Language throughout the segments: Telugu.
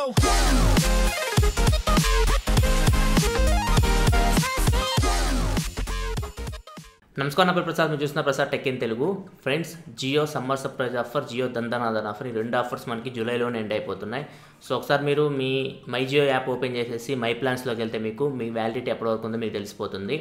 నమస్కారం నా పేరు ప్రసాద్ మీరు చూస్తున్న Prasad tech in Telugu friends Jio summer surprise offer Jio Dhandhanadhan offer ఈ రెండు ఆఫర్స్ మనకి జూలైలోనే ఎండ్ అయిపోతున్నాయి. సో ఒకసారి మీరు me my Jio app open చేసేసి మై ప్లాన్స్లోకి వెళ్తే మీకు మీ వ్యాలిడిటీ ఎప్పటి వరకు ఉందో మీకు తెలిసిపోతుంది.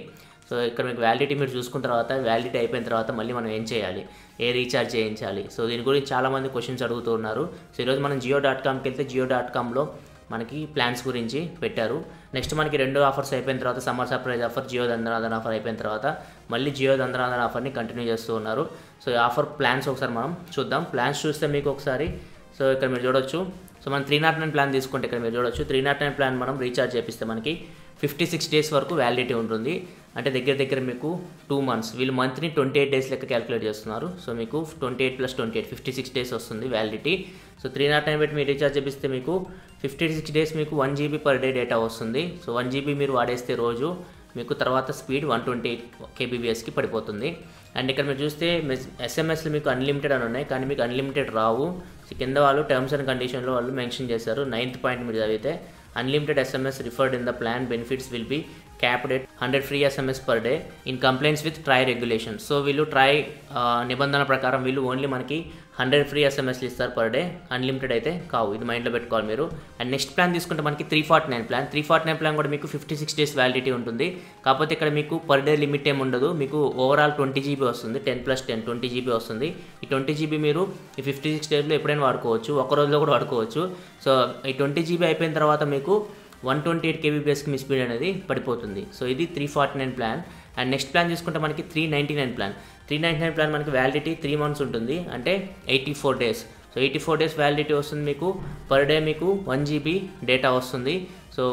సో ఇక్కడ మీకు వ్యాలిడిటీ మీరు చూసుకున్న తర్వాత వ్యాలిడిటీ అయిపోయిన తర్వాత మళ్ళీ మనం ఏం చేయాలి, ఏ రీఛార్జ్ చేయించాలి, సో దీని గురించి చాలామంది క్వశ్చన్స్ అడుగుతూ ఉన్నారు. సో ఈరోజు మనం జియో.కామ్కి వెళ్తే జియో.కామ్లో మనకి ప్లాన్స్ గురించి పెట్టారు. నెక్స్ట్ మనకి రెండు ఆఫర్స్ అయిపోయిన తర్వాత summer surprise offer Jio Dhandhanadhan offer అయిపోయిన తర్వాత మళ్ళీ జియో దందనాదన్ ఆఫర్ని కంటిన్యూ చేస్తూ ఉన్నారు. సో ఈ ఆఫర్ ప్లాన్స్ ఒకసారి మనం చూద్దాం. ప్లాన్స్ చూస్తే మీకు ఒకసారి సో ఇక్కడ మీరు చూడొచ్చు. సో మనం 309 ప్లాన్ తీసుకుంటే ఇక్కడ మీరు చూడొచ్చు 309 ప్లాన్ మనం రీఛార్జ్ చేపిస్తే మనకి 56 డేస్ వరకు వ్యాలిడిటీ ఉంటుంది. అంటే దగ్గర మీకు 2 months, వీళ్ళు మంత్ని 28 డేస్ లెక్క క్యాలిక్యులేట్ చేస్తున్నారు. సో మీకు 28 + 28 56 డేస్ వస్తుంది వ్యాలిడిటీ. సో 309 పెట్టి మీరు రీఛార్జ్ చేపిస్తే మీకు 56 డేస్ మీకు 1 GB per day డేటా వస్తుంది. సో 1 GB మీరు వాడేస్తే రోజు మీకు తర్వాత స్పీడ్ 128 kbps పడిపోతుంది. అండ్ ఇక్కడ మీరు చూస్తే ఎస్ఎంఎస్లు మీకు అన్లిమిటెడ్ అని ఉన్నాయి, కానీ మీకు అన్లిమిటెడ్ రావు. కింద వాళ్ళు టర్మ్స్ అండ్ కండిషన్లో వాళ్ళు మెన్షన్ చేశారు. 9th పాయింట్ మీరు చదివితే unlimited SMS referred in the plan benefits will be capped at 100 free SMS per day in compliance with TRAI regulations. So వీళ్ళు ట్రై నిబంధనల ప్రకారం వీళ్ళు ఓన్లీ మనకి 100 ఫ్రీ SMSలు ఇస్తారు పర్ డే, అన్లిమిటెడ్ అయితే కావు. ఇది మైండ్లో పెట్టుకోవాలి మీరు. అండ్ నెక్స్ట్ ప్లాన్ తీసుకుంటే మనకి 349 ప్లాన్. 349 ప్లాన్ కూడా మీకు 56 డేస్ వ్యాలిడిటీ ఉంటుంది. కాకపోతే ఇక్కడ మీకు పర్ డే లిమిట్ ఏమి ఉండదు. మీకు ఓవరాల్ 20 GB వస్తుంది. 10 + 10 20 GB వస్తుంది. ఈ 20 GB మీరు ఈ 56 డేస్లో ఎప్పుడైనా వాడుకోవచ్చు, ఒక రోజులో కూడా వాడుకోవచ్చు. సో ఈ 20 GB అయిపోయిన తర్వాత మీకు 128 kbps మీ స్పీడ్ అనేది పడిపోతుంది. సో ఇది 349 ప్లాన్. అండ్ నెక్స్ట్ ప్లాన్ తీసుకుంటే మనకి 399 ప్లాన్. 399 ప్లాన్ మనకి వ్యాలిడిటీ 3 months ఉంటుంది, అంటే 84 డేస్. సో 84 డేస్ వ్యాలిడిటీ వస్తుంది. మీకు పర్ డే మీకు 1 GB డేటా వస్తుంది. సో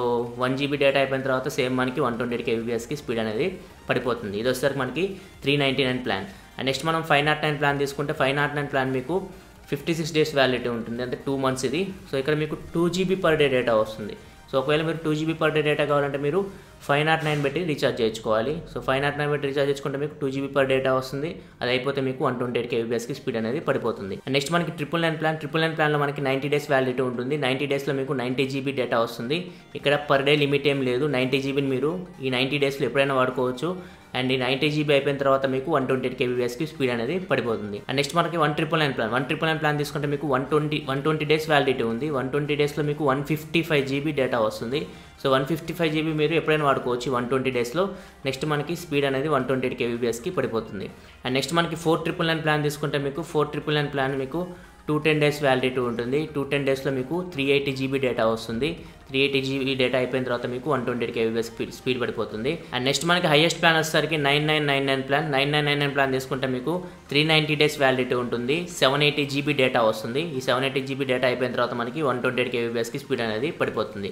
1 GB డేటా అయిపోయిన తర్వాత సేమ్ మనకి 128 kbps స్పీడ్ అనేది పడిపోతుంది. ఇది వచ్చేసరికి మనకి 399 ప్లాన్. అండ్ నెక్స్ట్ మనం 509 ప్లాన్ తీసుకుంటే 509 ప్లాన్ మీకు 56 డేస్ వ్యాలిడిటీ ఉంటుంది, అంటే 2 months ఇది. సో ఇక్కడ మీకు 2 GB per day డేటా వస్తుంది. సో ఒకవేళ మీరు 2 GB per day డేటా కావాలంటే మీరు 509 పెట్టి రీఛార్జ్ చేయించుకోవాలి. సో 509 పెట్టి రీఛార్జ్ చేసుకుంటే మీకు 2 GB per డేటా వస్తుంది. అది అయిపోతే మీకు 128 kbps స్పీడ్ అనేది పడిపోతుంది. అండ్ నెక్స్ట్ మనకి 999 ప్లాన్. 999 ప్లాన్లో మనకి 90 డేస్ వ్యాలిడిటీ ఉంటుంది. 90 డేస్లో మీకు 90 GB డేటా వస్తుంది. ఇక్కడ పర్ డే లిమిట్ ఏం లేదు. 90 GBని మీరు ఈ 90 డేస్లో ఎప్పుడైనా వాడుకోవచ్చు. అండ్ ఈ 90 GB అయిపోయిన తర్వాత మీకు 128 kbps స్పీడ్ అనేది పడిపోతుంది. అండ్ నెక్స్ట్ మనకి 199 ప్లాన్. 199 ప్లాన్ తీసుకుంటే మీకు 120 డేస్ వ్యాలిడిటీ ఉంది. 120 డేస్లో మీకు 155 GB డేటా వస్తుంది. సో 155 GB మీరు ఎప్పుడైనా వాడుకోవచ్చు 120 డేస్లో. నెక్స్ట్ మనకి స్పీడ్ అనేది 128 kbps పడిపోతుంది. అండ్ నెక్స్ట్ మనకి 4999 ప్లాన్ తీసుకుంటే మీకు 4999 ప్లాన్ మీకు 210 డేస్ వ్యాలిడిటీ ఉంటుంది. 210 డేస్లో మీకు 380 GB డేటా వస్తుంది. 380 GB డేటా అయిపోయిన తర్వాత మీకు 128 kbps స్పీడ్ పడిపోతుంది. అండ్ నెక్స్ట్ మనకి హైయెస్ట్ ప్లాన్ వచ్చేసరికి 9999 ప్లాన్. 9999 ప్లాన్ తీసుకుంటే మీకు 390 డేస్ వ్యాలిడిటీ ఉంటుంది. 780 GB డేటా వస్తుంది. ఈ 780 GB డేటా అయిపోయిన తర్వాత మనకి 128 kbps స్పీడ్ అనేది పడిపోతుంది.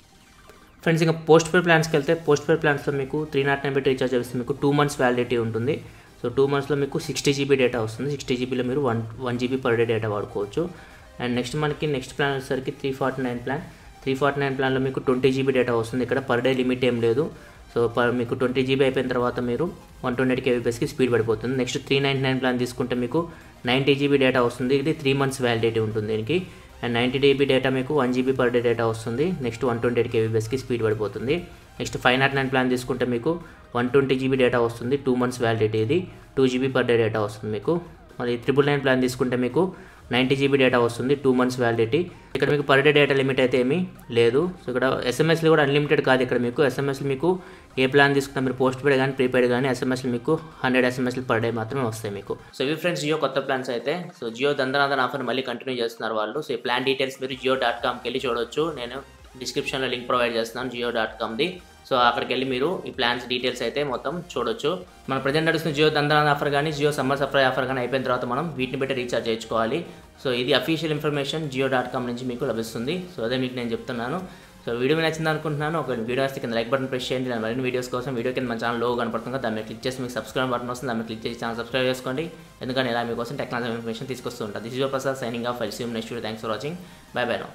ఫ్రెండ్స్ ఇంకా పోస్ట్ పెయిడ్ ప్లాన్స్కి వెళ్తే పోస్ట్ పెయిడ్ ప్లాన్స్లో మీకు 309 పెట్టి రీఛార్జ్ చేస్తే మీకు 2 months వ్యాలిడిటీ ఉంటుంది. సో 2 monthsలో మీకు 60 GB డేటా వస్తుంది. 60 GBలో మీరు 1 GB per day డేటా వాడుకోవచ్చు. అండ్ నెక్స్ట్ ప్లాన్ వచ్చేసరికి 349 ప్లాన్. 349 ప్లాన్లో మీకు 20 GB డేటా వస్తుంది. ఇక్కడ పర్ డే లిమిట్ ఏం లేదు. సో మీకు 20 GB అయిపోయిన తర్వాత మీరు 128 kbps స్పీడ్ పడిపోతుంది. నెక్స్ట్ 399 ప్లాన్ తీసుకుంటే మీకు 90 GB డేటా వస్తుంది. ఇది 3 months వ్యాలిడిటీ ఉంటుంది దీనికి. అండ్ 90 GB డేటా మీకు 1 GB per day డేటా వస్తుంది. నెక్స్ట్ 128 kbps స్పీడ్ పడిపోతుంది. నెక్స్ట్ 509 ప్లాన్ తీసుకుంటే మీకు 120 GB డేటా వస్తుంది. 2 months వ్యాలిడిటీ ఇది. 2 GB per day డేటా వస్తుంది మీకు. మరి 999 ప్లాన్ తీసుకుంటే మీకు 90 GB డేటా వస్తుంది. 2 months వ్యాలిడిటీ. ఇక్కడ మీకు పర్ డే డేటా లిమిట్ అయితే ఏమీ లేదు. సో ఇక్కడ SMSలు కూడా అన్లిమిటెడ్ కాదు. ఇక్కడ మీకు SMSలు మీకు ఏ ప్లాన్ తీసుకున్నా మీరు పోస్ట్ పెయిడ్ కానీ ప్రీపెయిడ్ కానీ SMSలు మీకు 100 SMSలు పర్ డే మాత్రమే వస్తాయి మీకు. సో ఇవి ఫ్రెండ్స్ జియో కొత్త ప్లాన్స్ అయితే. సో జియో దందనాదన్ ఆఫర్ మళ్ళీ కంటిన్యూ చేస్తున్నారు వాళ్ళు. సో ఈ ప్లాన్ డీటెయిల్స్ మీరు జియో.కామ్కి వెళ్ళి చూడవచ్చు. నేను డిస్క్రిప్షన్లో లింక్ ప్రొవైడ్ చేస్తున్నాను జియో.కామ్ది. సో అక్కడికి వెళ్ళి మీరు ఈ ప్లాన్స్ డీటెయిల్స్ అయితే మొత్తం చూడొచ్చు. మన ప్రజెంట్ నడుస్తున్న జియో దందనాదన్ ఆఫర్ కానీ జియో సమ్మర్ సర్ప్రైజ్ ఆఫర్ కానీ అయిపోయిన తర్వాత మనం వీటిని బట్టి రీఛార్జ్ చేయించుకోవాలి. సో ఇది అఫీషియల్ ఇన్ఫర్మేషన్ జియో.కామ్ నుంచి మీకు లభిస్తుంది. సో అదే మీకు నేను చెప్తున్నాను. సో వీడియో నచ్చింది అనుకుంటున్నాను. ఒక వీడియో వస్తే కింద లైక్ బటన్ ప్రెస్ చేయండి. మరిన్ని వీడియోస్ కోసం వీడియో కింద మన ఛానల్ లోగో కనపడుతుంది, దాన్ని క్లిక్ చేసి మీకు సబ్స్క్రైబ్ బటన్ వస్తుంది, దాన్ని క్లిక్ చేసి ఛానల్ సబ్స్క్రైబ్ చేసుకోండి. ఎందుకంటే ఇలా మీకోసం టెక్నాలజీ ఇన్ఫర్మేషన్ తీసుకొస్తూ ఉంటాను. This is your Prasad signing off. I see you next video. Thanks for watching. Bye bye now.